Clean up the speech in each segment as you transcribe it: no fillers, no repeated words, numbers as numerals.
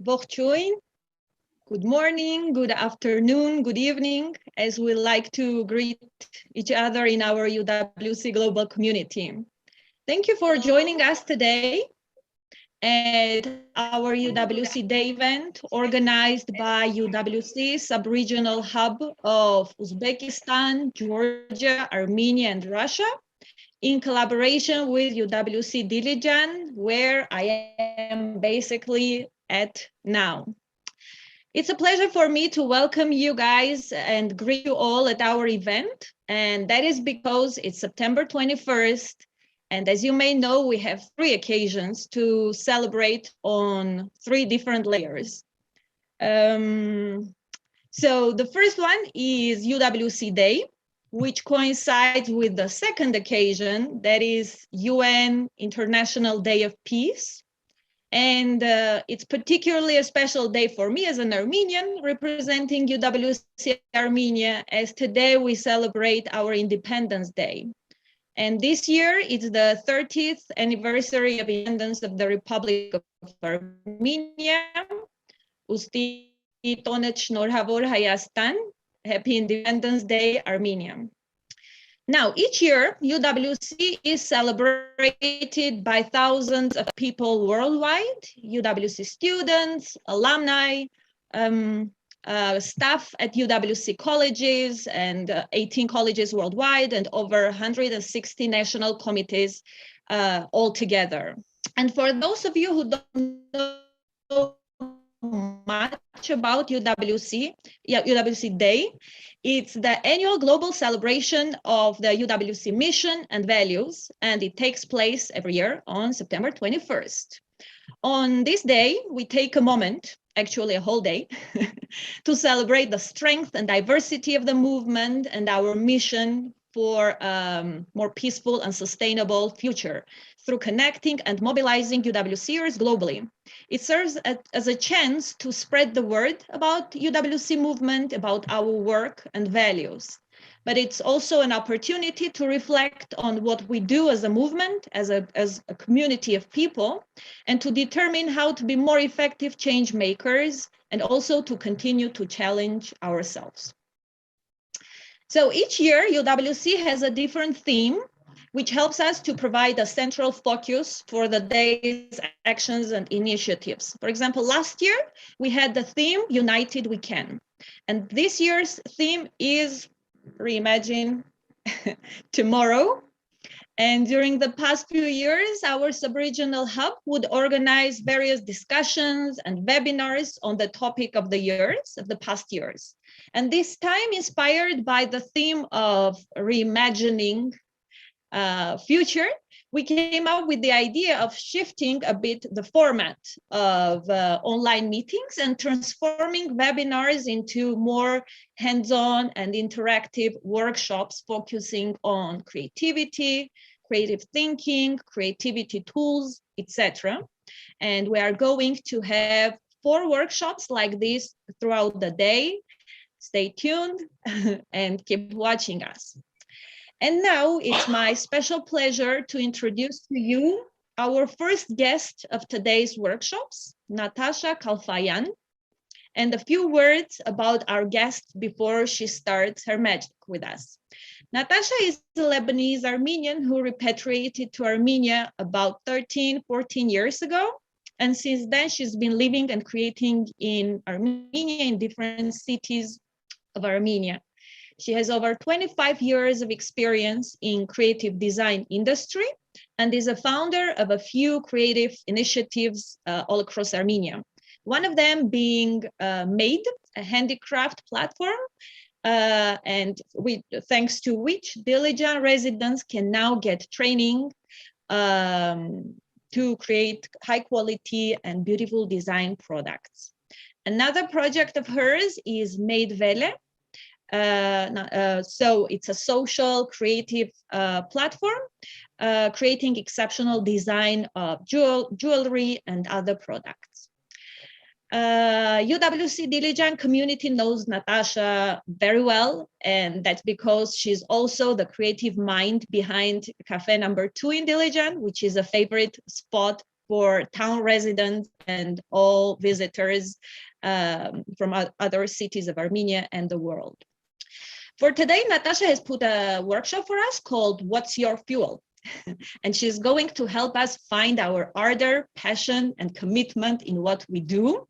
Borchoin. Good morning, good afternoon, good evening, as we like to greet each other in our UWC global community. Thank you for joining us today at our UWC Day event organized by UWC Sub-Regional Hub of Uzbekistan, Georgia, Armenia, and Russia, in collaboration with UWC Dilijan, where I am basically at now. It's a pleasure for me to welcome you guys and greet you all at our event. And that is because it's September 21st. And as you may know, we have 3 occasions to celebrate on 3 different layers. So the first one is UWC Day, which coincides with the second occasion, that is UN International Day of Peace. And it's particularly a special day for me as an Armenian representing UWC Armenia, as today we celebrate our Independence Day. And this year it's the 30th anniversary of independence of the Republic of Armenia. Usti tonet shnorhavor Hayastan. Happy Independence Day, Armenia. Now, each year, UWC is celebrated by thousands of people worldwide, UWC students, alumni, staff at UWC colleges and 18 colleges worldwide, and over 160 national committees altogether. And for those of you who don't know much about UWC Day, it's the annual global celebration of the UWC mission and values, and it takes place every year on September 21st. On this day, we take a moment, actually a whole day, to celebrate the strength and diversity of the movement and our mission for a more peaceful and sustainable future through connecting and mobilizing UWCers globally. It serves as a chance to spread the word about UWC movement, about our work and values. But it's also an opportunity to reflect on what we do as a movement, as a community of people, and to determine how to be more effective change makers, and also to continue to challenge ourselves. So each year, UWC has a different theme, which helps us to provide a central focus for the day's actions and initiatives. For example, last year, we had the theme, United We Can. And this year's theme is Reimagine Tomorrow. And during the past few years, our sub-regional hub would organize various discussions and webinars on the topic of the past years. And this time, inspired by the theme of reimagining future, we came up with the idea of shifting a bit the format of online meetings and transforming webinars into more hands-on and interactive workshops focusing on creativity, creative thinking, creativity tools, etc. And we are going to have 4 workshops like this throughout the day. Stay tuned and keep watching us. And now it's my special pleasure to introduce to you our first guest of today's workshops, Natacha Kalfayan, and a few words about our guest before she starts her magic with us. Natacha is a Lebanese Armenian who repatriated to Armenia about 13, 14 years ago. And since then, she's been living and creating in Armenia, in different cities of Armenia. She has over 25 years of experience in creative design industry and is a founder of a few creative initiatives all across Armenia. One of them being Made, a handicraft platform, and thanks to which Dilijan residents can now get training to create high quality and beautiful design products. Another project of hers is Made Vele. So it's a social creative platform creating exceptional design of jewelry and other products. UWC Dilijan community knows Natacha very well, and that's because she's also the creative mind behind Cafe number 2 in Dilijan, which is a favorite spot for town residents and all visitors from other cities of Armenia and the world. For today, Natacha has put a workshop for us called What's Your Fuel? And she's going to help us find our ardor, passion, and commitment in what we do.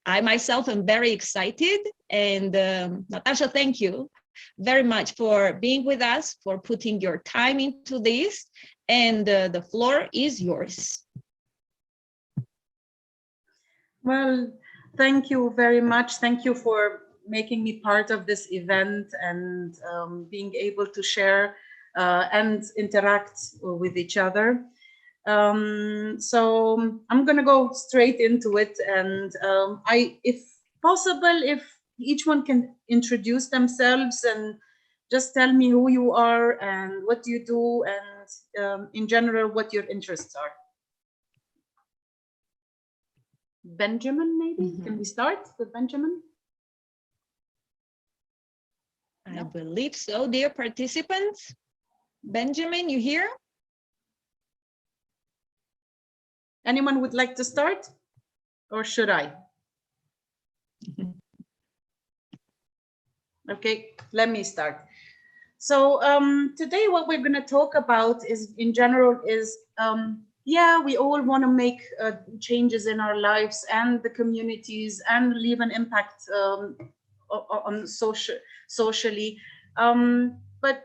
I myself am very excited. And Natacha, thank you very much for being with us, for putting your time into this. And the floor is yours. Well, thank you very much. Thank you for making me part of this event and being able to share and interact with each other. So I'm going to go straight into it. And if possible, if each one can introduce themselves and just tell me who you are and what you do and in general, what your interests are. Benjamin, maybe? Mm-hmm. Can we start with Benjamin? I believe so. Dear participants, Benjamin, you here? Anyone would like to start? Or should I? Okay, let me start. So today what we're going to talk about is, in general, is yeah, we all want to make changes in our lives and the communities and leave an impact on socially. But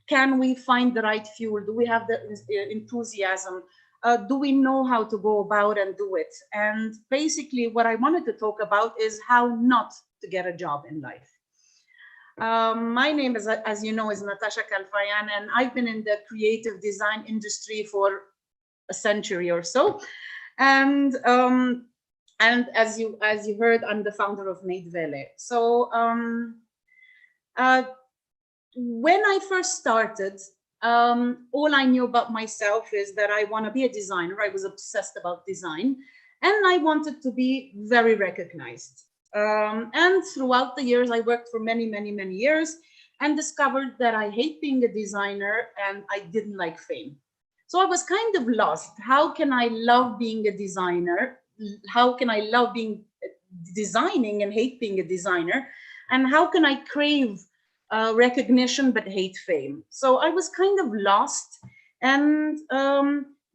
can we find the right fuel? Do we have the enthusiasm? Do we know how to go about and do it? And basically what I wanted to talk about is how not to get a job in life. My name is, as you know, is Natacha Kalfayan, and I've been in the creative design industry for a century or so. And as you heard, I'm the founder of Made Vele. So when I first started, all I knew about myself is that I want to be a designer. I was obsessed about design, and I wanted to be very recognized. And throughout the years, I worked for many, many, many years and discovered that I hate being a designer and I didn't like fame. So I was kind of lost. How can I love being a designer? How can I love designing and hate being a designer? And how can I crave recognition but hate fame? So I was kind of lost, and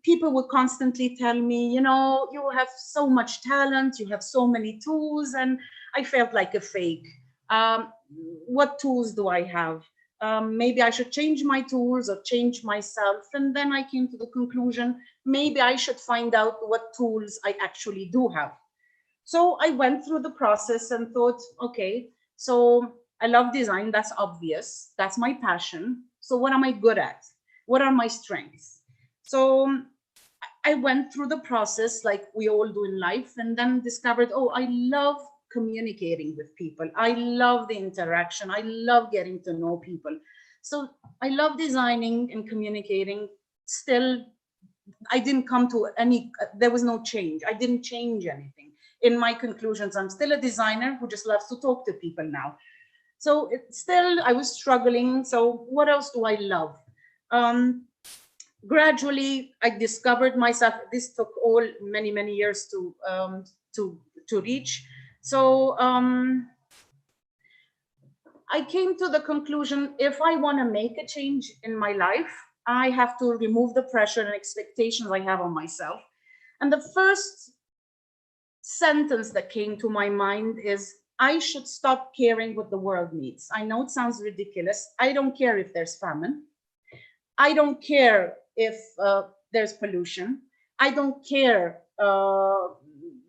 people would constantly tell me, you know, you have so much talent, you have so many tools, and I felt like a fake. What tools do I have? Maybe I should change my tools or change myself. And then I came to the conclusion, maybe I should find out what tools I actually do have. So I went through the process and thought, okay, so I love design, that's obvious, that's my passion. So what am I good at? What are my strengths? So I went through the process like we all do in life, and then discovered, oh, I love communicating with people. I love the interaction. I love getting to know people. So I love designing and communicating. Still, I didn't come to there was no change. I didn't change anything. In my conclusions, I'm still a designer who just loves to talk to people now. So still, I was struggling. So what else do I love? Gradually, I discovered myself. This took many, many years to reach. So I came to the conclusion, if I want to make a change in my life, I have to remove the pressure and expectations I have on myself. And the first sentence that came to my mind is, I should stop caring what the world needs. I know it sounds ridiculous. I don't care if there's famine. I don't care if there's pollution. I don't care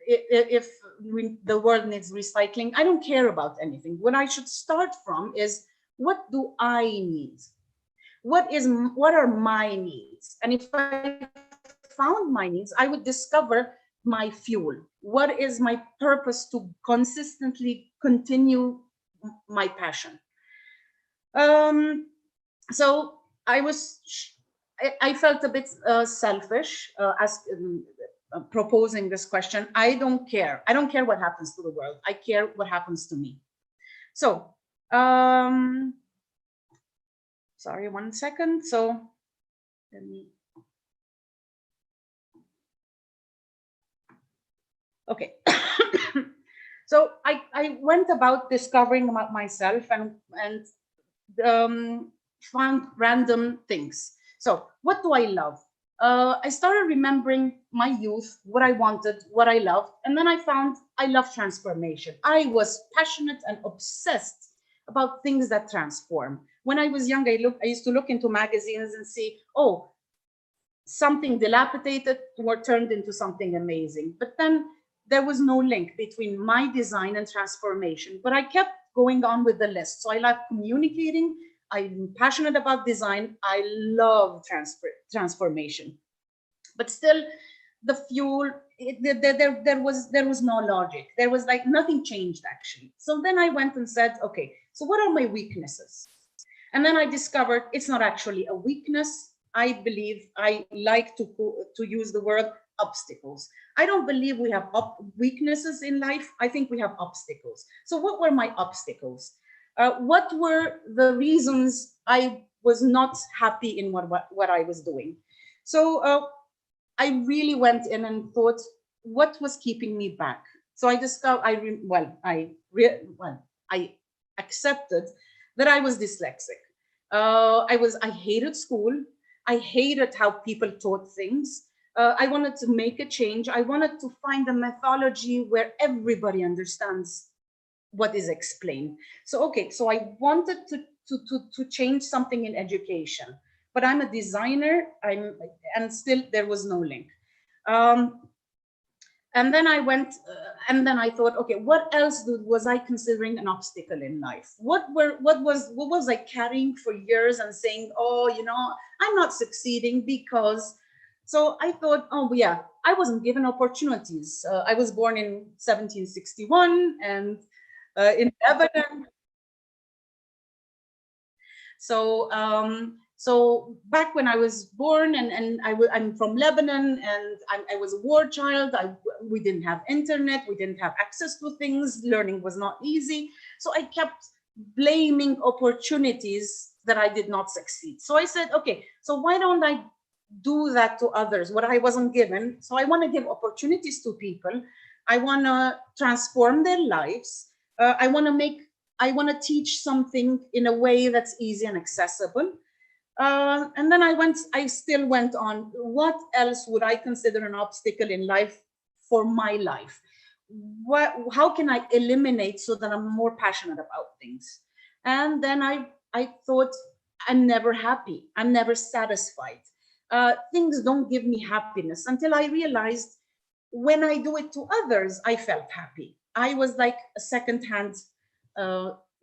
if the world needs recycling. I don't care about anything. What I should start from is, what do I need? What are my needs? And if I found my needs, I would discover my fuel. What is my purpose to consistently continue my passion? So I felt a bit selfish proposing this question. I don't care. I don't care what happens to the world. I care what happens to me. So, sorry, 1 second. So, let me. Okay. So I went about discovering about myself and found random things. So what do I love? I started remembering my youth, what I wanted, what I loved, and then I found I love transformation. I was passionate and obsessed about things that transform. When I was young, I used to look into magazines and see, oh, something dilapidated or turned into something amazing. But then there was no link between my design and transformation. But I kept going on with the list. So I like communicating. I'm passionate about design. I love transformation. But still, the fuel, there was no logic. There was like nothing changed actually. So then I went and said, okay, so what are my weaknesses? And then I discovered it's not actually a weakness. I believe I like to use the word obstacles. I don't believe we have weaknesses in life. I think we have obstacles. So what were my obstacles? What were the reasons I was not happy in what I was doing? So I really went in and thought, what was keeping me back? So I discovered, I accepted that I was dyslexic. I hated school. I hated how people taught things. I wanted to make a change. I wanted to find a methodology where everybody understands what is explained. So, okay, so I wanted to change something in education, but I'm a designer, and still there was no link. And then I went, and then I thought, okay, what else was I considering an obstacle in life? What was I carrying for years and saying, oh, I'm not succeeding because. So I thought, oh yeah, I wasn't given opportunities. I was born in 1761 and in Lebanon. So back when I was born, and I'm from Lebanon, and I was a war child. We didn't have internet, we didn't have access to things. Learning was not easy. So I kept blaming opportunities that I did not succeed. So I said, okay, so why don't I do that to others, what I wasn't given? So I want to give opportunities to people. I want to transform their lives. I want to teach something in a way that's easy and accessible. And then I still went on. What else would I consider an obstacle in life for my life? How can I eliminate so that I'm more passionate about things? And then I thought, I'm never happy. I'm never satisfied. Things don't give me happiness until I realized when I do it to others, I felt happy. I was like a secondhand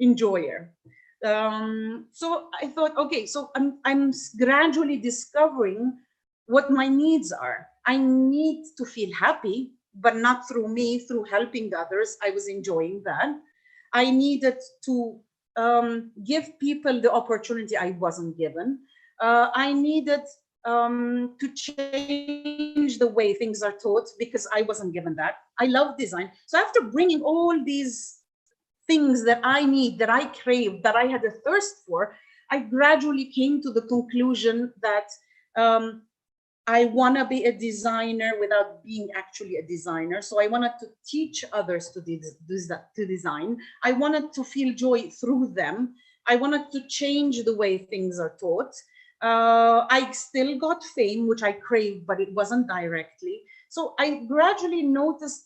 enjoyer. So I thought, okay, so I'm gradually discovering what my needs are. I need to feel happy, but not through me, through helping others. I was enjoying that. I needed to give people the opportunity I wasn't given. I needed to change the way things are taught because I wasn't given that. I love design. So after bringing all these things that I need, that I crave, that I had a thirst for, I gradually came to the conclusion that I want to be a designer without being actually a designer. So I wanted to teach others to design. I wanted to feel joy through them. I wanted to change the way things are taught. I still got fame, which I craved, but it wasn't directly. So I gradually noticed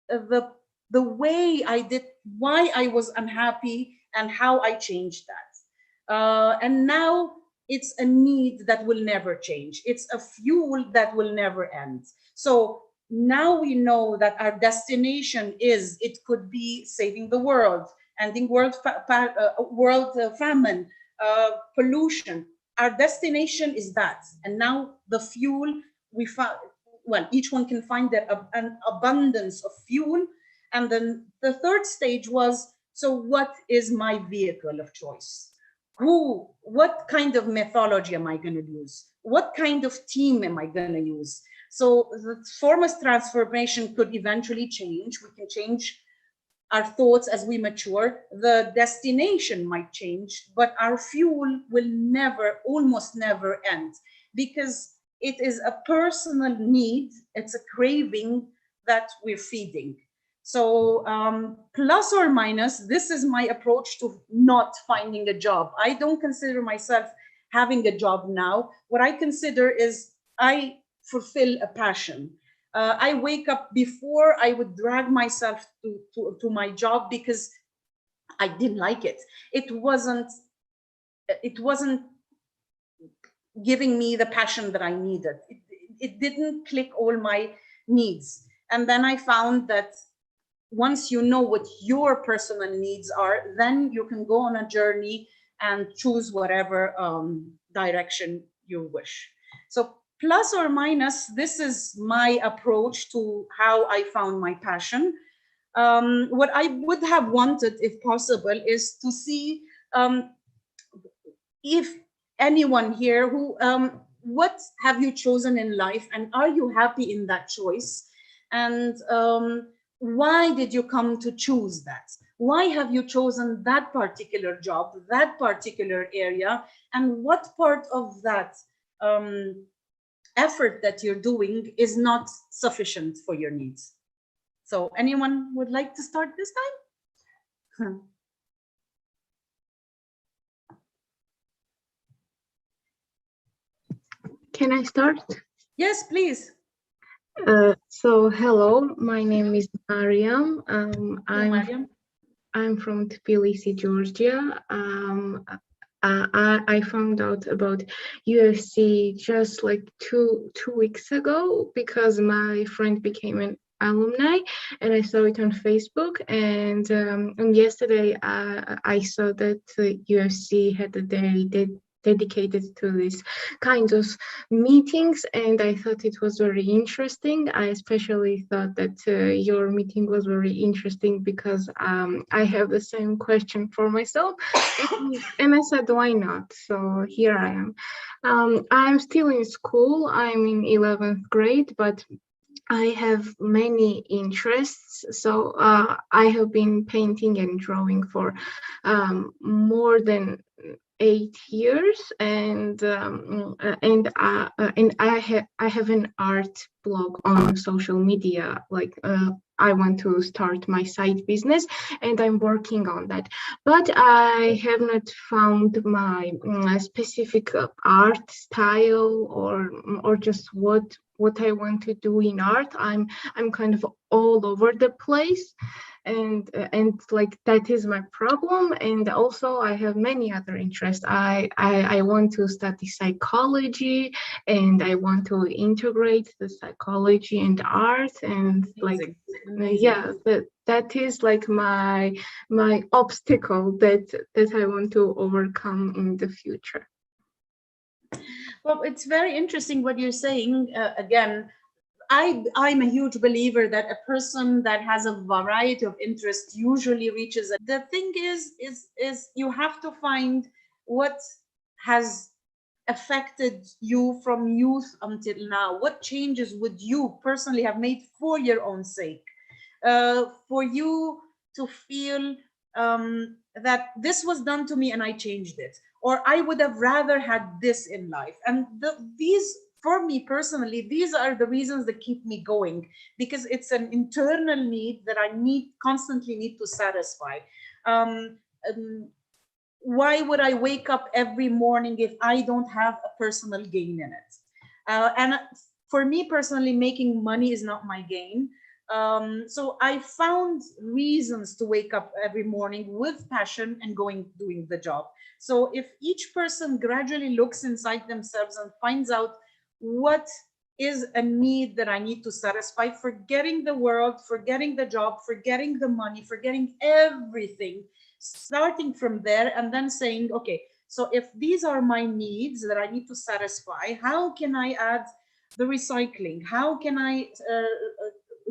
the way I did, why I was unhappy, and how I changed that. And now it's a need that will never change. It's a fuel that will never end. So now we know that our destination it could be saving the world, ending world famine, pollution. Our destination is that. And now the fuel we found, well, each one can find an abundance of fuel. And then the third stage was, so what is my vehicle of choice? What kind of methodology am I going to use? What kind of team am I going to use? So the form of transformation could eventually change. We can change our thoughts as we mature. The destination might change, but our fuel will almost never end, because it is a personal need. It's a craving that we're feeding. So plus or minus, this is my approach to not finding a job. I don't consider myself having a job now. What I consider is I fulfill a passion. I wake up before I would drag myself to my job because I didn't like it. It wasn't giving me the passion that I needed. It didn't click all my needs. And then I found that once you know what your personal needs are, then you can go on a journey and choose whatever direction you wish. So plus or minus, this is my approach to how I found my passion. What I would have wanted, if possible, is to see if anyone here who what have you chosen in life, and are you happy in that choice, and why did you come to choose that? Why have you chosen that particular job, that particular area, and what part of that effort that you're doing is not sufficient for your needs? So anyone would like to start this time? Can I start? Yes, please. So hello, my name is Mariam. I'm from Tbilisi, Georgia. I found out about UFC just like two weeks ago because my friend became an alumni, and I saw it on Facebook. And yesterday I saw that UFC had a day dedicated to these kinds of meetings, and I thought it was very interesting. I especially thought that your meeting was very interesting because I have the same question for myself, and I said, why not? So here I am. I'm still in school. I'm in 11th grade, but I have many interests. So I have been painting and drawing for more than 8 years, and I have an art blog on social media. Like I want to start my side business, and I'm working on that. But I have not found my specific art style or just what I want to do in art. I'm kind of all over the place, and like that is my problem. And also I have many other interests. I want to study psychology, and I want to integrate the psychology and art, and like yeah, that is like my obstacle that I want to overcome in the future. Well, it's very interesting what you're saying. Again, I'm a huge believer that a person that has a variety of interests usually reaches. The thing is you have to find what has affected you from youth until now. What changes would you personally have made for your own sake, for you to feel that this was done to me and I changed it, or I would have rather had this in life. And these, for me personally, these are the reasons that keep me going, because it's an internal need that I constantly need to satisfy. Why would I wake up every morning if I don't have a personal gain in it? And for me personally, making money is not my gain. So I found reasons to wake up every morning with passion and doing the job. So if each person gradually looks inside themselves and finds out what is a need that I need to satisfy, forgetting the world, forgetting the job, forgetting the money, forgetting everything, starting from there and then saying, okay, so if these are my needs that I need to satisfy, how can I add the recycling? How can I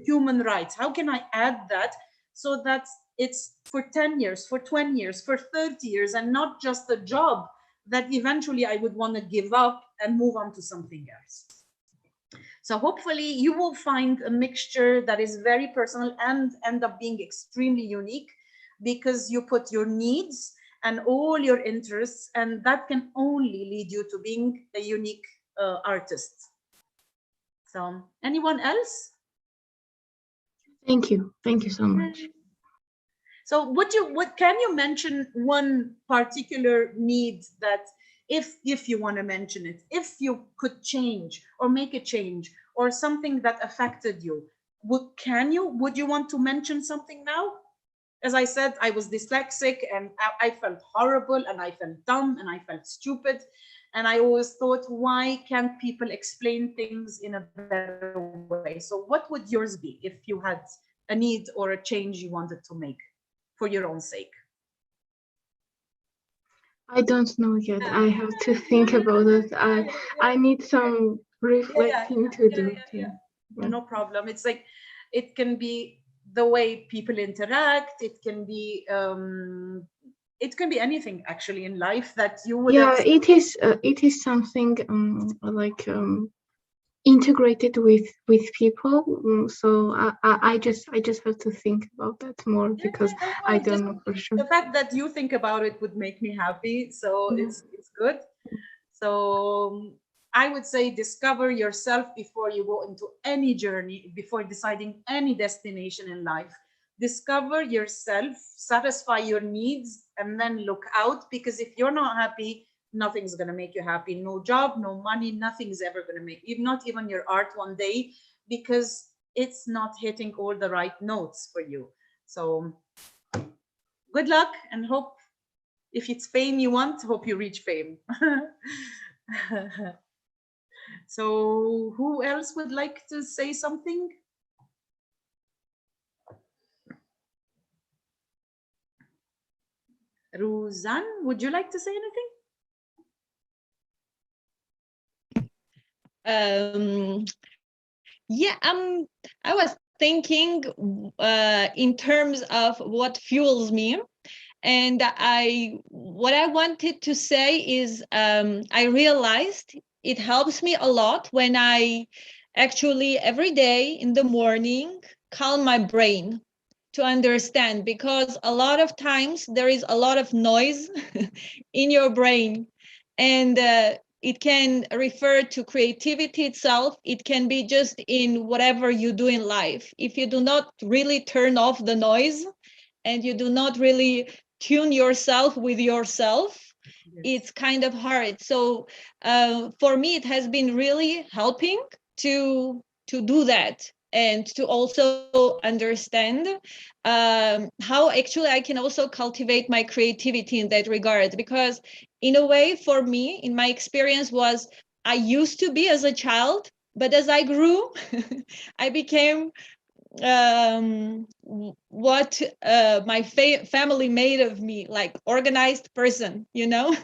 human rights? How can I add that so that it's for 10 years, for 20 years, for 30 years, and not just a job that eventually I would want to give up and move on to something else? So hopefully you will find a mixture that is very personal and end up being extremely unique, because you put your needs and all your interests, and that can only lead you to being a unique artist. So anyone else? Thank you. Thank you so much. So what can you mention one particular need that if you want to mention it, if you could change or make a change or something that affected you, would you want to mention something now? As I said, I was dyslexic and I felt horrible and I felt dumb and I felt stupid. And I always thought, why can't people explain things in a better way? So what would yours be if you had a need or a change you wanted to make for your own sake? I don't know yet. I have to think about it. I need some reflecting to do. No problem. It's like, it can be the way people interact. It can be anything actually in life that you would have. It is something like integrated with people. So I just have to think about that more because I don't know for sure. The fact that you think about it would make me happy. So it's good. So I would say discover yourself before you go into any journey, before deciding any destination in life. Discover yourself, satisfy your needs, and then look out, because if you're not happy, nothing's going to make you happy. No job, no money, nothing's ever going to make you, not even your art one day, because it's not hitting all the right notes for you. So good luck, and hope, if it's fame you want, hope you reach fame. So who else would like to say something? Ruzan, would you like to say anything? Yeah, I was thinking in terms of what fuels me. And what I wanted to say is I realized it helps me a lot when I actually every day in the morning calm my brain to understand, because a lot of times there is a lot of noise in your brain, and it can refer to creativity itself. It can be just in whatever you do in life. If you do not really turn off the noise and you do not really tune yourself with yourself, it's kind of hard. So for me, it has been really helping to do that, and to also understand how actually I can also cultivate my creativity in that regard. Because in a way, for me, in my experience, was I used to be as a child, but as I grew, I became what my family made of me, like organized person, you know.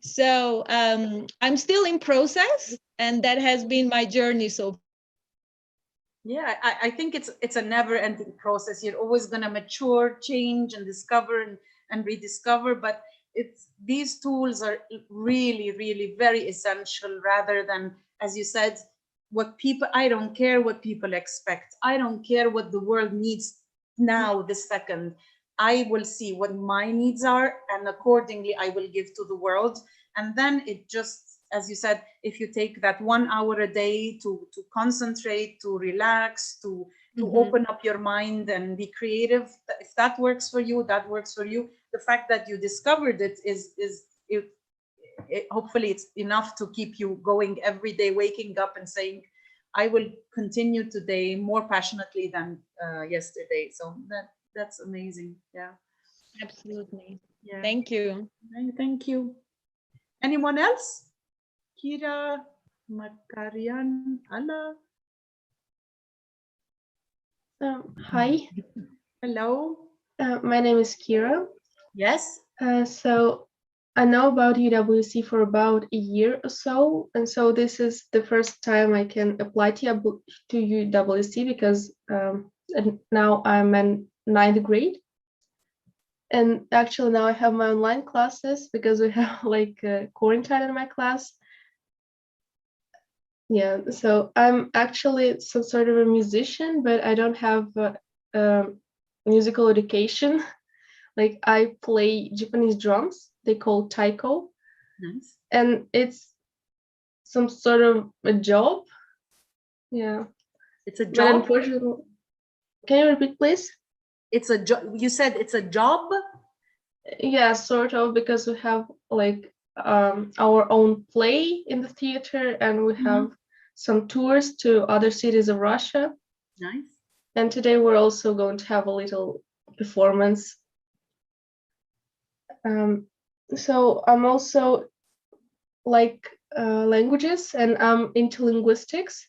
So I'm still in process, and that has been my journey so far. Yeah, I think it's a never-ending process. You're always going to mature, change, and discover and rediscover. But these tools are really, really very essential, rather than, as you said, I don't care what people expect. I don't care what the world needs now, this second. I will see what my needs are, and accordingly, I will give to the world. And then it just, as you said, if you take that 1 hour a day to concentrate, to relax, to open up your mind and be creative, if that works for you, that works for you. The fact that you discovered it hopefully it's enough to keep you going every day, waking up and saying, I will continue today more passionately than yesterday. So that's amazing. Yeah, Absolutely. Yeah. Thank you. Thank you. Anyone else? Kira, Makarian, Allah. Hi. Hello. My name is Kira. Yes. So I know about UWC for about a year or so, and so this is the first time I can apply to UWC because now I'm in 9th grade. And actually now I have my online classes because we have like quarantine in my class. Yeah, so I'm actually some sort of a musician, but I don't have musical education. Like I play Japanese drums, they call taiko. Nice. And it's some sort of a job. Yeah. It's a But job. unfortunately, Can you repeat, please? It's a job. You said it's a job? Yeah, sort of, because we have like our own play in the theater, and we have some tours to other cities of Russia. Nice. And today we're also going to have a little performance. So I'm also like languages, and I'm into linguistics.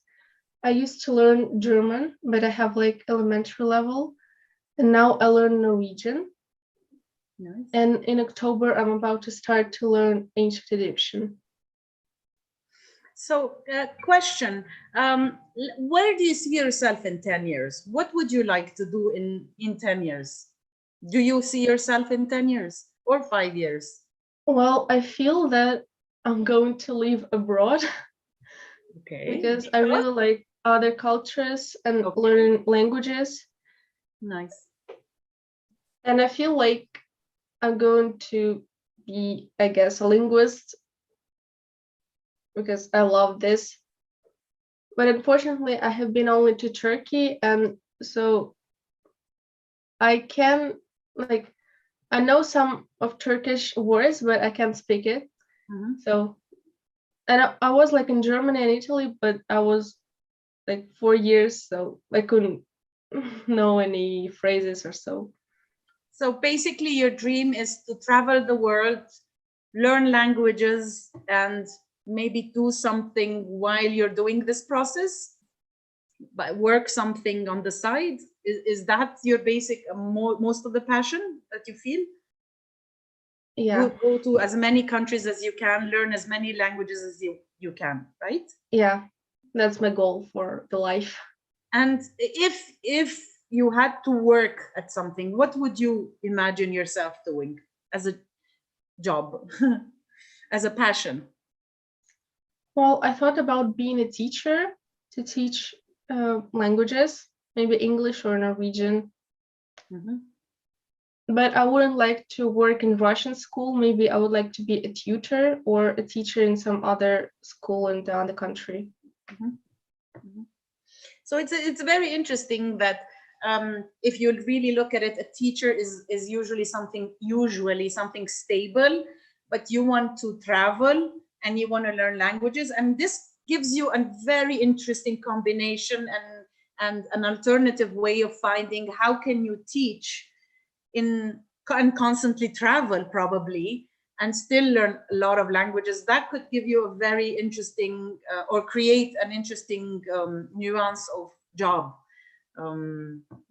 I used to learn German, but I have like elementary level, and now I learn Norwegian. Nice. And in October, I'm about to start to learn ancient Egyptian. So, question, where do you see yourself in 10 years? What would you like to do in 10 years? Do you see yourself in 10 years or 5 years? Well, I feel that I'm going to live abroad. Okay. Because I really like other cultures and learning languages. Nice. And I feel like I'm going to be, I guess, a linguist because I love this. But unfortunately, I have been only to Turkey, and so I can, like, I know some of Turkish words, but I can't speak it. So, and I was like in Germany and Italy, but I was like 4 years, so I couldn't know any phrases or so. So basically your dream is to travel the world, learn languages, and maybe do something while you're doing this process, but work something on the side. Is that your basic, most of the passion that you feel? Yeah. Go to as many countries as you can, learn as many languages as you can, right? Yeah, that's my goal for the life. And if you had to work at something, what would you imagine yourself doing as a job, as a passion? Well, I thought about being a teacher to teach languages, maybe English or Norwegian. But I wouldn't like to work in Russian school. Maybe I would like to be a tutor or a teacher in some other school in the other country. So it's very interesting that if you really look at it, a teacher is usually something stable, but you want to travel and you want to learn languages, and this gives you a very interesting combination and an alternative way of finding how can you teach and constantly travel probably and still learn a lot of languages. That could give you a very interesting or create an interesting nuance of job.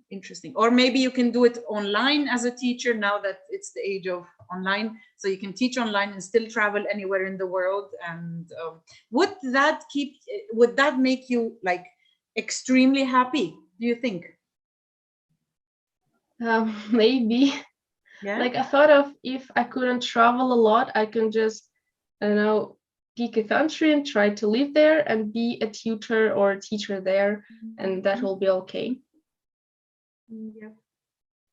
Interesting. Or maybe you can do it online as a teacher now that it's the age of online, so you can teach online and still travel anywhere in the world. And would that make you like extremely happy, do you think? Maybe. Yeah. Like I thought of if I couldn't travel a lot, I can just, I don't know, pick a country and try to live there and be a tutor or a teacher there, and that will be okay. Yeah.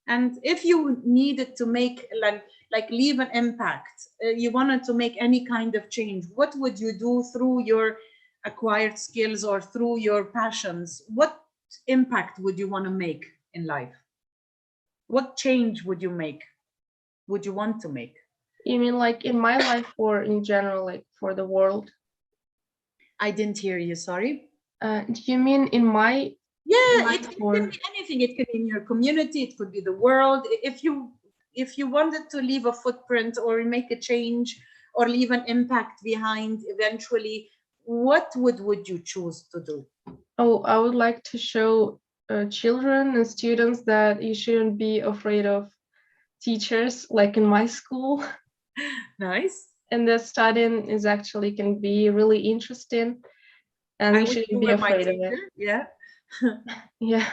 And if you needed to make like leave an impact, you wanted to make any kind of change, what would you do through your acquired skills or through your passions? What impact would you want to make in life? What change would you make? Would you want to make? You mean like in my life or in general, like for the world? I didn't hear you, sorry. Do you mean in my it can be anything. It could be in your community, it could be the world. If you wanted to leave a footprint or make a change or leave an impact behind eventually, what would you choose to do? Oh, I would like to show children and students that you shouldn't be afraid of teachers, like in my school. Nice. And that studying is actually can be really interesting, and you shouldn't be afraid of it. Yeah. Yeah.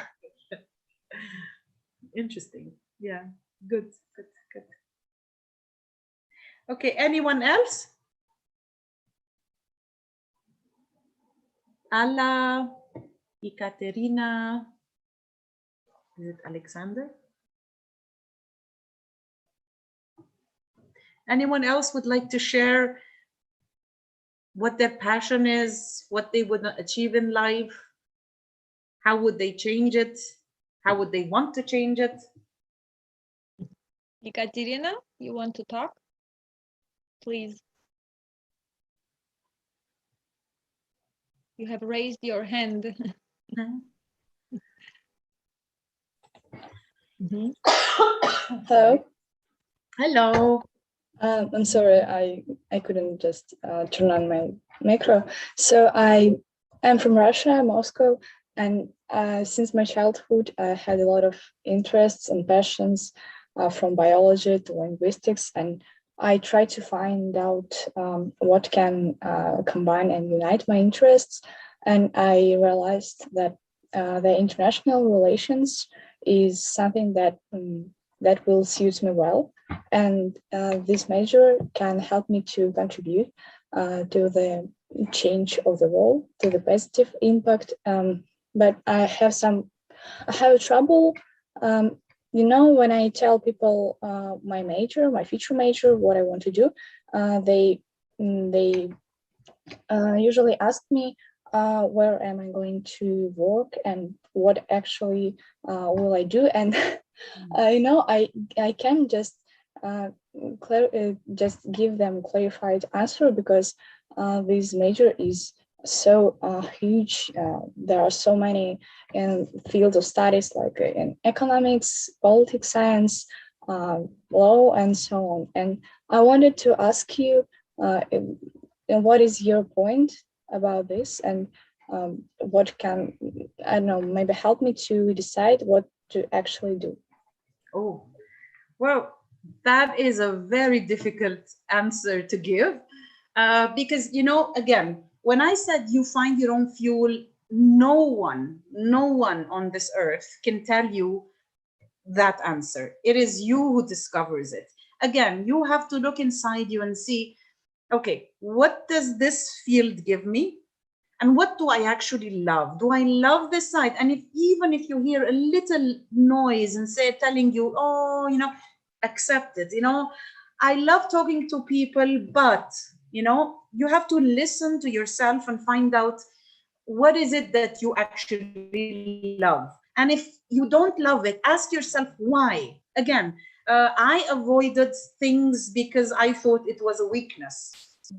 Interesting. Yeah. Good. Okay, anyone else? Alla, Ekaterina, is it Alexander? Anyone else would like to share what their passion is, what they would achieve in life? How would they change it? How would they want to change it? Ekaterina, you want to talk? Please. You have raised your hand. Hello. Hello. I'm sorry, I couldn't just turn on my micro. So I am from Russia, Moscow, and since my childhood, I had a lot of interests and passions from biology to linguistics, and I tried to find out what can combine and unite my interests. And I realized that the international relations is something that that will suit me well. And this major can help me to contribute to the change of the world, to the positive impact. But I have trouble, when I tell people my major, my future major, what I want to do, they usually ask me where am I going to work and what actually will I do. And I can just just give them clarified answer, because this major is so huge. There are so many in fields of studies, like in economics, politics science, law, and so on. And I wanted to ask you, what is your point about this, and what can, I don't know, maybe help me to decide what to actually do? Oh, well, that is a very difficult answer to give, because, again, when I said you find your own fuel, no one on this earth can tell you that answer. It is you who discovers it. Again, you have to look inside you and see, okay, what does this field give me? And what do I actually love? Do I love this side? And even if you hear a little noise and say, telling you, oh, accept it. I love talking to people, but, you have to listen to yourself and find out what is it that you actually love. And if you don't love it, ask yourself why. Again, I avoided things because I thought it was a weakness.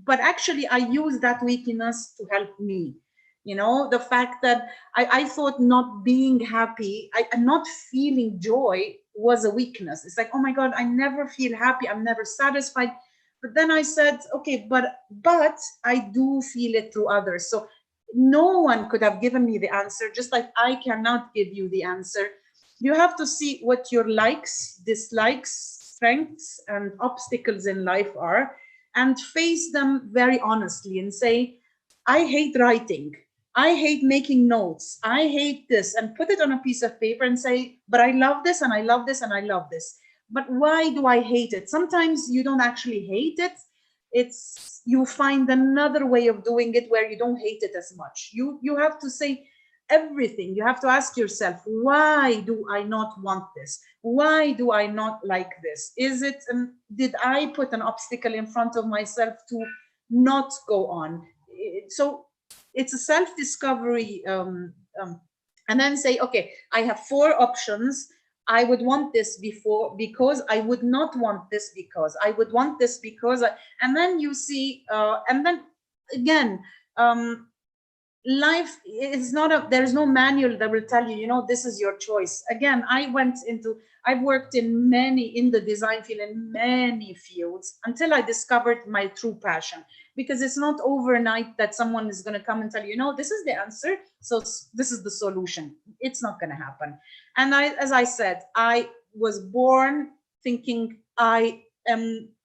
But actually, I use that weakness to help me. The fact that I thought not being happy, and not feeling joy was a weakness. It's like, oh my God, I never feel happy. I'm never satisfied. But then I said, okay, but I do feel it through others. So no one could have given me the answer, just like I cannot give you the answer. You have to see what your likes, dislikes, strengths, and obstacles in life are, and face them very honestly and say, I hate writing. I hate making notes. I hate this, and put it on a piece of paper and say, but I love this, and I love this, and I love this. But why do I hate it? Sometimes you don't actually hate it. It's you find another way of doing it where you don't hate it as much. You have to say everything. You have to ask yourself, why do I not want this? Why do I not like this? Is it, did I put an obstacle in front of myself to not go on? So it's a self-discovery, and then say, okay, I have 4 options. I would want this because I would not want this because I would want this because and then you see, and then again, life is not there's no manual that will tell you, this is your choice. Again, I've worked in the design field, in many fields, until I discovered my true passion. Because it's not overnight that someone is going to come and tell you, this is the answer, so this is the solution. It's not going to happen. And as I said, I was born thinking I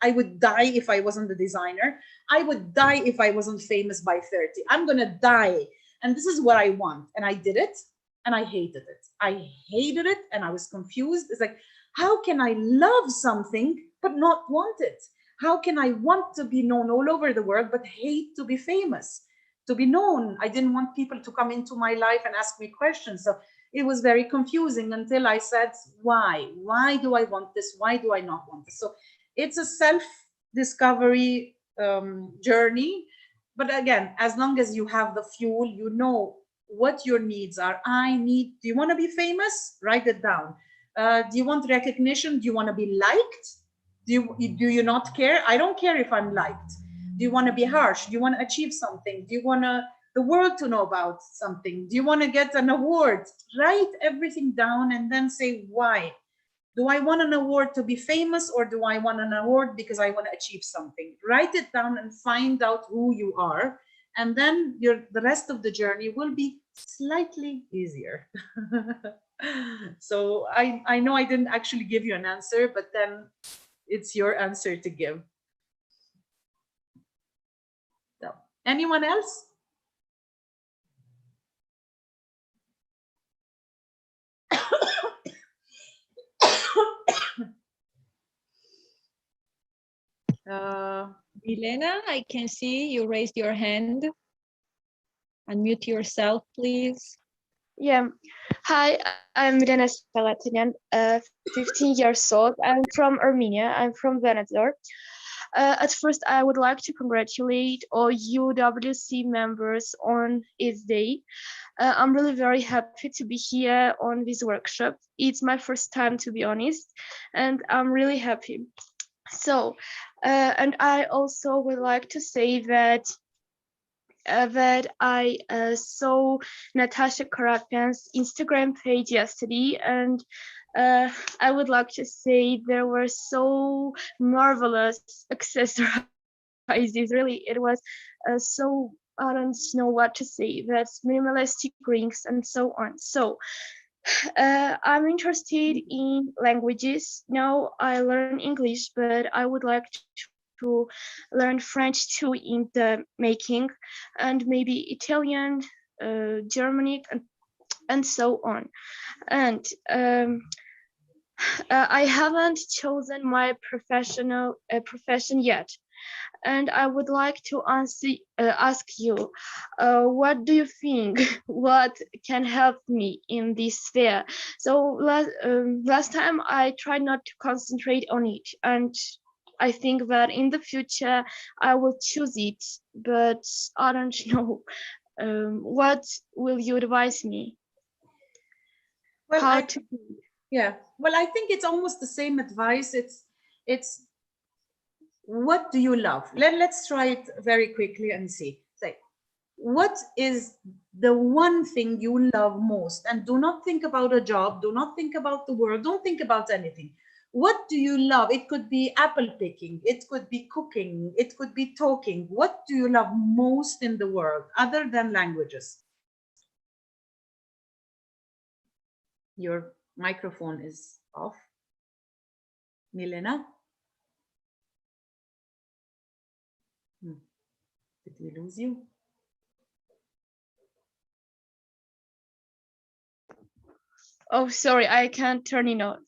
would die if I wasn't the designer. I would die if I wasn't famous by 30. I'm going to die. And this is what I want. And I did it, and I hated it. I hated it, and I was confused. It's like, how can I love something but not want it? How can I want to be known all over the world but hate to be famous, to be known? I didn't want people to come into my life and ask me questions. So it was very confusing until I said, why? Why do I want this? Why do I not want this? So it's a self-discovery journey. But again, as long as you have the fuel, what your needs are. Do you want to be famous? Write it down. Do you want recognition? Do you want to be liked? Do you not care? I don't care if I'm liked. Do you want to be harsh? Do you want to achieve something? Do you want the world to know about something? Do you want to get an award? Write everything down and then say why. Do I want an award to be famous, or do I want an award because I want to achieve something? Write it down and find out who you are. And then the rest of the journey will be slightly easier. So I know I didn't actually give you an answer, but then it's your answer to give. So, anyone else? Milena, I can see you raised your hand. Unmute yourself, please. Yeah. Hi, I'm Milena Salatinian, 15 years old. I'm from Armenia. I'm from Venezuela. At first, I would like to congratulate all UWC members on its day. I'm really very happy to be here on this workshop. It's my first time, to be honest, and I'm really happy. So, and I also would like to say that I saw Natacha Kalfayan's Instagram page yesterday, and I would like to say there were so marvelous accessories. Really, it was so, I don't know what to say. That's minimalistic rings and so on. So I'm interested in languages. Now I learn English, but I would like to learn French too in the making, and maybe Italian, Germanic, and so on. And I haven't chosen my profession yet. And I would like to ask you, what do you think? What can help me in this sphere? So last time I tried not to concentrate on it, and I think that in the future I will choose it, but I don't know. What will you advise me? Well, How to? Yeah, well, I think it's almost the same advice. It's what do you love? Let's try it very quickly and see. Say, what is the one thing you love most? And do not think about a job. Do not think about the world. Don't think about anything. What do you love? It could be apple picking. It could be cooking. It could be talking. What do you love most in the world other than languages? Your microphone is off. Milena? Did we lose you? Oh, sorry, I can't turn it on.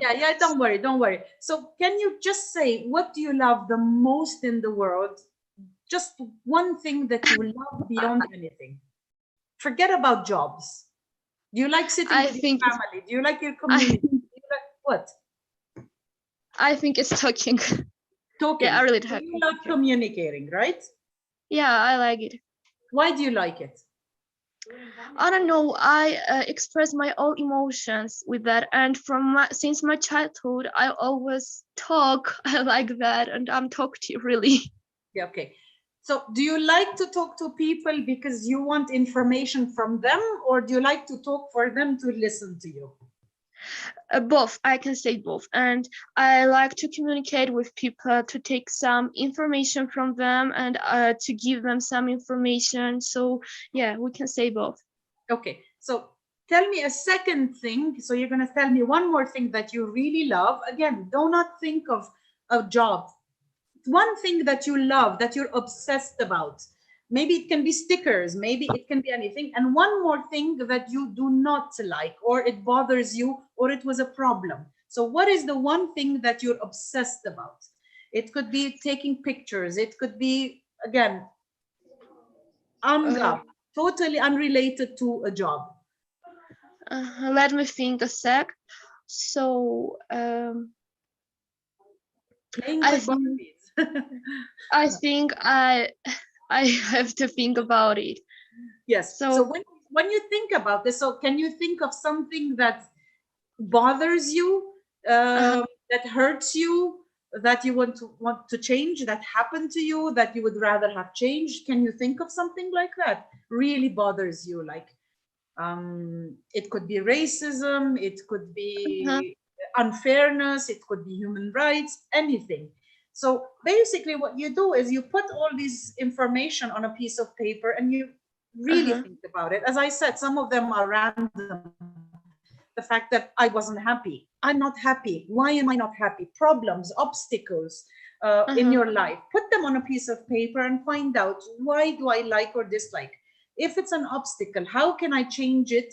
Yeah, don't worry. So can you just say, what do you love the most in the world? Just one thing that you love beyond anything. Forget about jobs. Do you like sitting with your family? Do you like your community? Do you like what? I think it's talking. Talking. Yeah, I really so you love communicating, right? Yeah, I like it. Why do you like it? I don't know. I express my own emotions with that, and since my childhood, I always talk like that, and I'm talkative, really. Yeah. Okay. So, do you like to talk to people because you want information from them, or do you like to talk for them to listen to you? Both. I can say both, and I like to communicate with people to take some information from them and to give them some information. So yeah, we can say both. Okay, so tell me a second thing. So you're going to tell me one more thing that you really love. Again, do not think of a job. One thing that you love, that you're obsessed about. Maybe it can be stickers, maybe it can be anything. And one more thing that you do not like, or it bothers you, or it was a problem. So what is the one thing that you're obsessed about? It could be taking pictures. It could be, again, totally unrelated to a job. Let me think a sec. So I think I have to think about it. Yes. So when you when you think about this, so can you think of something that bothers you, that hurts you, that you want to change, that happened to you, that you would rather have changed? Can you think of something like that really bothers you? Like, it could be racism, it could be unfairness, it could be human rights, anything. So basically what you do is you put all this information on a piece of paper and you really think about it. As I said, some of them are random. The fact that I wasn't happy, I'm not happy, why am I not happy? Problems, obstacles in your life, put them on a piece of paper and find out, why do I like or dislike? If it's an obstacle, how can I change it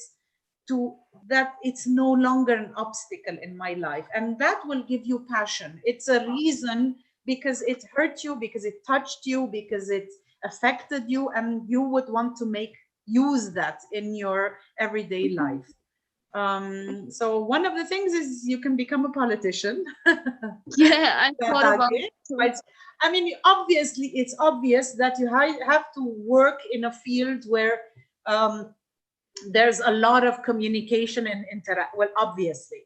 to that it's no longer an obstacle in my life? And that will give you passion. It's a reason, because it hurt you, because it touched you, because it affected you, and you would want to use that in your everyday life. So one of the things is you can become a politician. Yeah, I thought about it too. But, I mean, obviously, it's obvious that you have to work in a field where there's a lot of communication and interact. Well, obviously,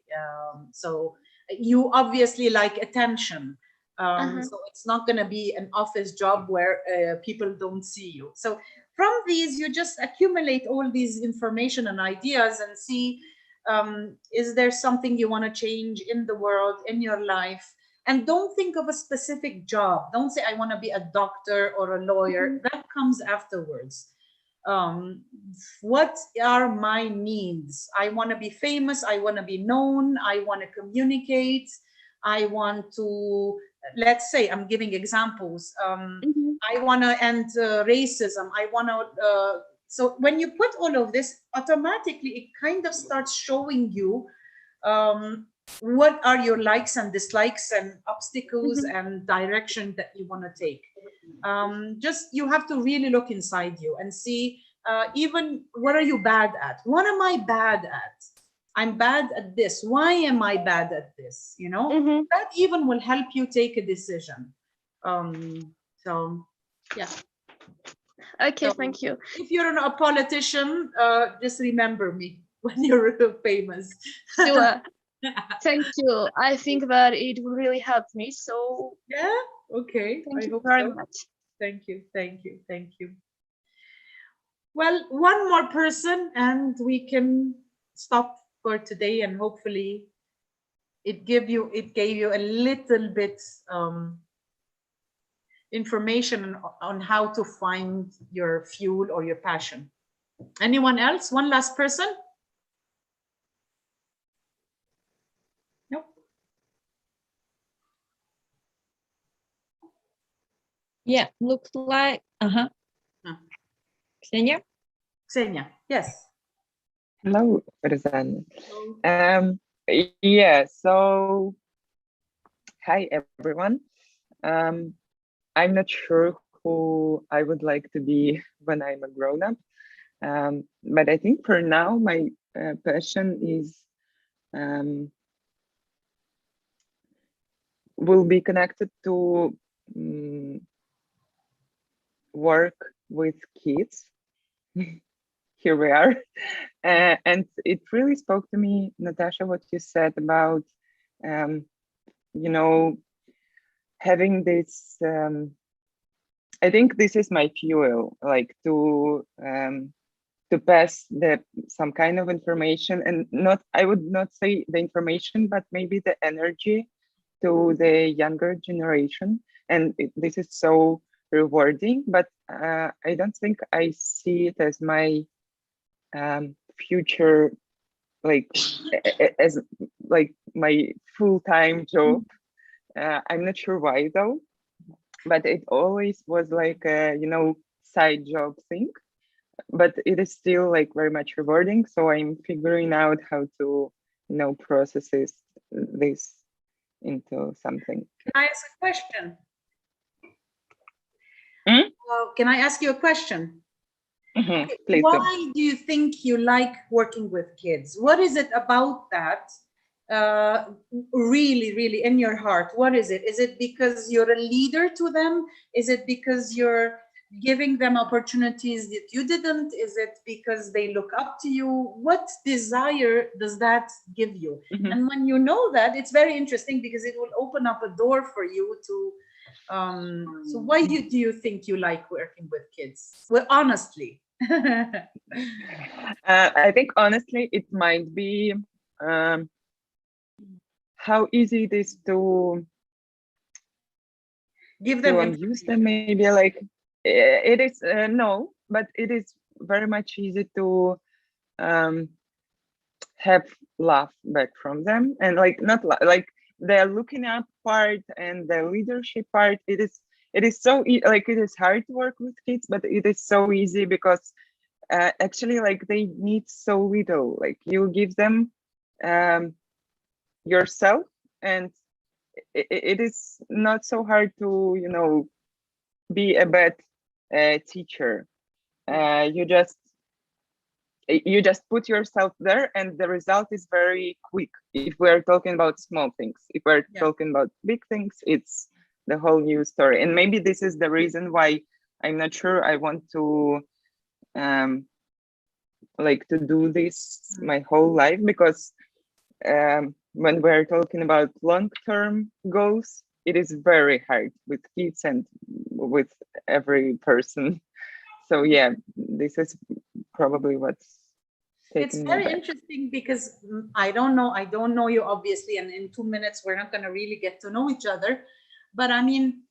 so you obviously like attention. So it's not going to be an office job where people don't see you. So from these, you just accumulate all these information and ideas and see, is there something you want to change in the world, in your life? And don't think of a specific job. Don't say, I want to be a doctor or a lawyer. That comes afterwards. What are my needs? I want to be famous. I want to be known. I want to communicate. I want to, let's say, I'm giving examples. I want to end racism. I want to, so when you put all of this, automatically it kind of starts showing you what are your likes and dislikes and obstacles and direction that you want to take. Just, you have to really look inside you and see, even what are you bad at? What am I bad at? I'm bad at this. Why am I bad at this? You know, that even will help you take a decision. So yeah. Okay, So, thank you. if you're a politician, just remember me when you're famous. Sure. Thank you. I think that it will really help me. So yeah, okay. thank I you hope very so. much. Thank you, thank you, thank you. Well, one more person and we can stop for today, and hopefully it gave you a little bit information on how to find your fuel or your passion. Anyone else? One last person? Nope. Yeah, looks like, Ksenia? Ksenia, yes. Hello, Rizan. Yeah, so hi everyone. I'm not sure who I would like to be when I'm a grown-up, but I think for now my passion is will be connected to work with kids. Here we are. And it really spoke to me, Natacha, what you said about, you know, having this, I think this is my fuel, like to pass some kind of information, and not, I would not say the information, but maybe the energy to the younger generation. And this is so rewarding, but I don't think I see it as my future, like as like my full-time job. I'm not sure why though, but it always was like a, you know, side job thing, but it is still like very much rewarding. So I'm figuring out how to, you know, process this into something. Can I ask a question? Hmm? Can I ask you a question? Mm-hmm. Please Why do you think you like working with kids? What is it about that really, really in your heart? What is it? Is it because you're a leader to them? Is it because you're giving them opportunities that you didn't? Is it because they look up to you? What desire does that give you? Mhm. And when you know that, it's very interesting because it will open up a door for you to so why do you think you like working with kids? Well, honestly. I think honestly, it might be how easy it is to Give them use them. Maybe like it is no, but it is very much easy to have love back from them, and like not like their looking up part and the leadership part. It is so like it is hard to work with kids, but it is so easy because actually like they need so little. Like you give them yourself, and it is not so hard to, you know, be a bad teacher. You just put yourself there, and the result is very quick. If we're talking about small things, if we're talking about big things, it's the whole new story. And maybe this is the reason why I'm not sure I want to like to do this my whole life, because when we're talking about long-term goals, it is very hard with kids and with every person. So yeah, this is probably what's it's taking me very back. interesting because I don't know you obviously, and in 2 minutes we're not going to really get to know each other. But I mean,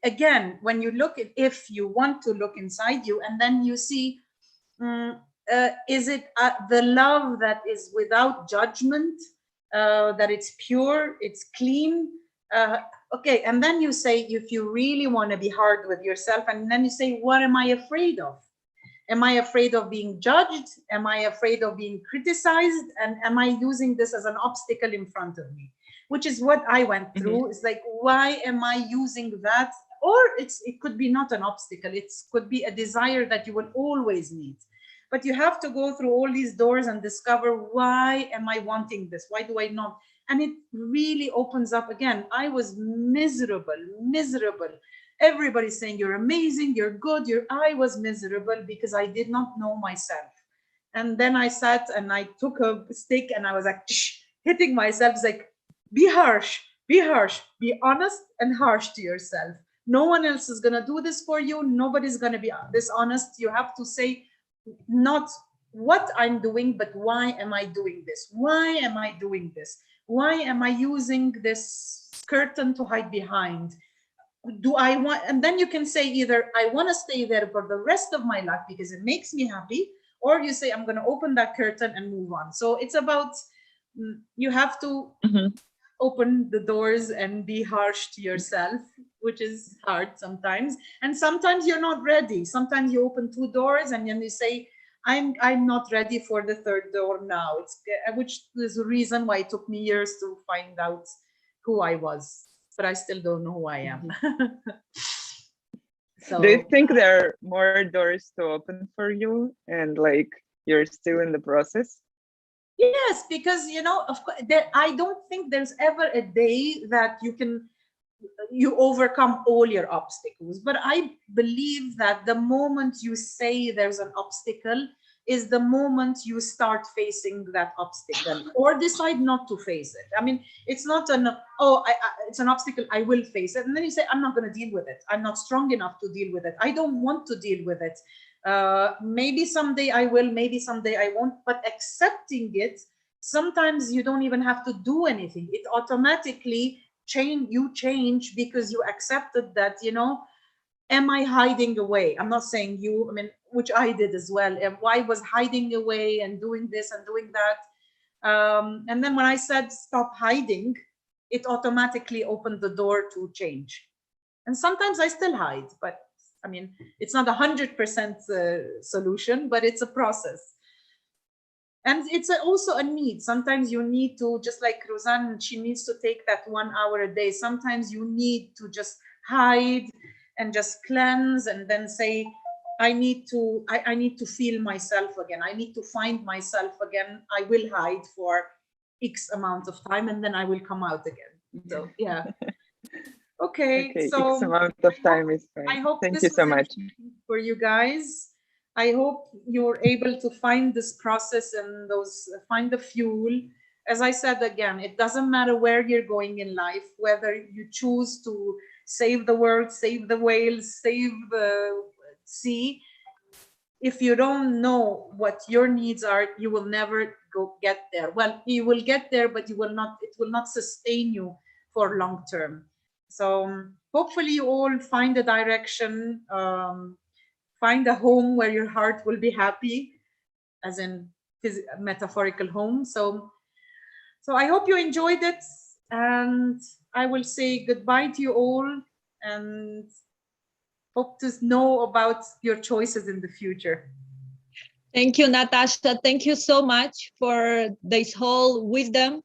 again, when you look at, if you want to look inside you, and then you see, is it the love that is without judgment, that it's pure, it's clean? Okay, and then you say, if you really want to be hard with yourself, and then you say, what am I afraid of? Am I afraid of being judged? Am I afraid of being criticized? And am I using this as an obstacle in front of me? Which is what I went through. It's like, why am I using that? Or it could be not an obstacle. It could be a desire that you will always need. But you have to go through all these doors and discover, why am I wanting this? Why do I not? And it really opens up again. I was miserable. Everybody's saying you're amazing, you're good. I was miserable because I did not know myself. And then I sat and I took a stick and I was like hitting myself. It's like, be harsh, be honest and harsh to yourself. No one else is going to do this for you. Nobody's going to be dishonest. You have to say, not what I'm doing, but why am I doing this? Why am I doing this? Why am I using this curtain to hide behind? Do I want? And then you can say either I want to stay there for the rest of my life because it makes me happy, or you say I'm going to open that curtain and move on. So it's about, you have to open the doors and be harsh to yourself, which is hard sometimes. And sometimes you're not ready. Sometimes you open 2 doors and then you say, I'm not ready for the 3rd door now. Which is the reason why it took me years to find out who I was, but I still don't know who I am. So do you think there are more doors to open for you, and like you're still in the process? yes, because of course, I don't think there's ever a day that you overcome all your obstacles. But I believe that the moment you say there's an obstacle is the moment you start facing that obstacle, or decide not to face it. I mean, it's not it's an obstacle, I will face it. And then you say, I'm not going to deal with it. I'm not strong enough to deal with it. I don't want to deal with it. Maybe someday I will, maybe someday I won't. But accepting it, sometimes you don't even have to do anything. It automatically change because you accepted that, am I hiding away? I'm not saying you, I mean, which I did as well. Why was hiding away and doing this and doing that? And then when I said stop hiding, it automatically opened the door to change. And sometimes I still hide, but I mean, it's not 100% solution, but it's a process. And it's also a need. Sometimes you need to, just like Rosanne, she needs to take that 1 hour a day. Sometimes you need to just hide and just cleanse, and then say, I need to feel myself again. I need to find myself again. I will hide for X amount of time, and then I will come out again. So yeah. Okay, Okay, so X amount of time is I fine. hope Thank this you was so much. interesting for you guys. I hope you're able to find this process and find the fuel. As I said again, it doesn't matter where you're going in life, whether you choose to save the world, save the whales, save the sea. If you don't know what your needs are, you will never get there. Well, you will get there, but it will not sustain you for long term. So hopefully you all find a direction, find a home where your heart will be happy, as in metaphorical home. So I hope you enjoyed it, and I will say goodbye to you all, and hope to know about your choices in the future. Thank you, Natacha. Thank you so much for this whole wisdom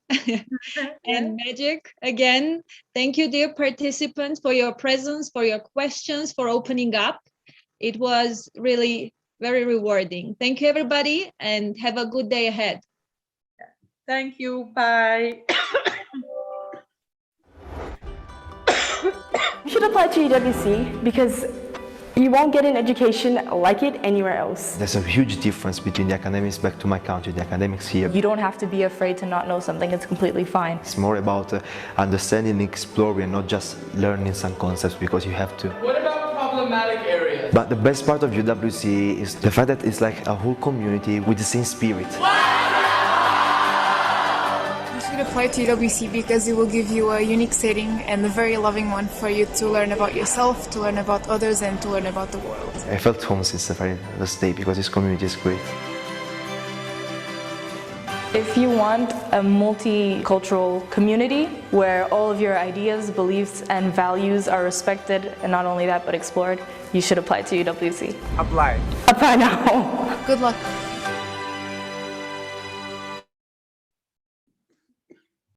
and magic again. Thank you, dear participants, for your presence, for your questions, for opening up. It was really very rewarding. Thank you, everybody, and have a good day ahead. Thank you. Bye. You should apply to UWC because you won't get an education like it anywhere else. There's a huge difference between the academics back to my country, the academics here. You don't have to be afraid to not know something, it's completely fine. It's more about understanding, exploring, and not just learning some concepts because you have to. What about problematic areas? But the best part of UWC is the fact that it's like a whole community with the same spirit. You should apply to UWC because it will give you a unique setting and a very loving one for you to learn about yourself, to learn about others, and to learn about the world. I felt home since the very first day because this community is great. If you want a multicultural community where all of your ideas, beliefs, and values are respected, and not only that, but explored, you should apply to UWC. Apply. Apply now. Good luck.